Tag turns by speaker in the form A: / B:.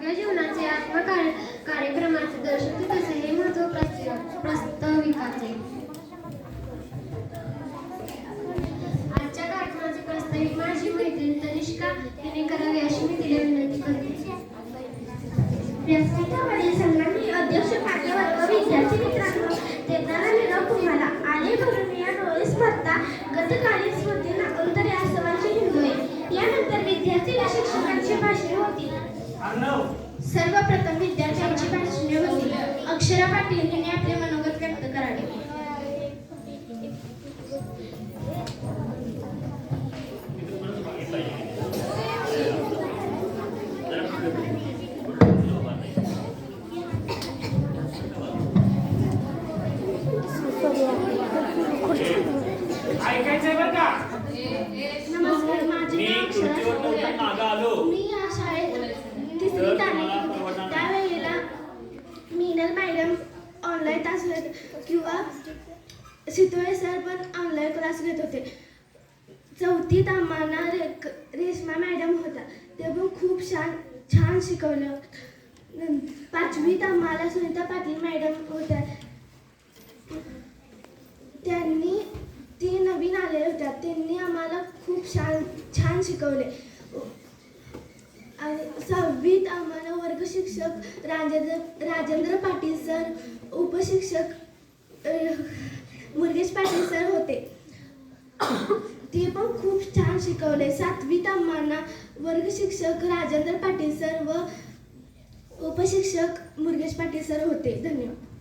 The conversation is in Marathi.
A: आरोग्य जीवनाचे कार्यक्रमाचे दर्शवते तसे हे महत्व प्रास्ताविकाचे. आजच्या कार्यक्रमाचे प्रास्ताविक माझी मैत्रीण तनिष्का हिने करावे अशी मी तिला विनंती करते.
B: व्यासपीठावरील सन्माननीय अध्यक्ष मान्यवर विद्यार्थी मित्रांनो, देताना निरोप तुम्हाला आले भरून या डोळे स्पर्धा गतकालीन स्मृतींना अंतर या सवालची हिंदोय. यानंतर विद्यार्थी व शिक्षकांची भाषणे होती. सर्वप्रथम विद्यार्थ्यांची भाषणे होती. अक्षरा पाटील यांनी आपले मनोगत व्यक्त करावे. नमस्कार, माझे नाव अक्षरा. मी या शाळेत तिसरीत आहे. त्यावेळेला मीनल मॅडम ऑनलाईन तास घेत किंवा शितोळे सर पण ऑनलाईन क्लास घेत होते. चौथीत आम्हाला रेश्मा मॅडम होता, ते पण खूप छान शिकवलं. पाचवीत आम्हाला सुनीता पाटील मॅडम होत्या, ती नवीन आलेल्या होत्या. त्यांनी आम्हाला खूप छान शिकवले. आणि सहावीत आम्हाला वर्ग शिक्षक राजेंद्र पाटील सर, उपशिक्षक मुरगेश पाटील सर होते. ते पण खूप छान शिकवले. सातवीत आम्हाला वर्ग शिक्षक राजेंद्र पाटील सर व उपशिक्षक मुरगेश पाटील सर होते. धन्यवाद.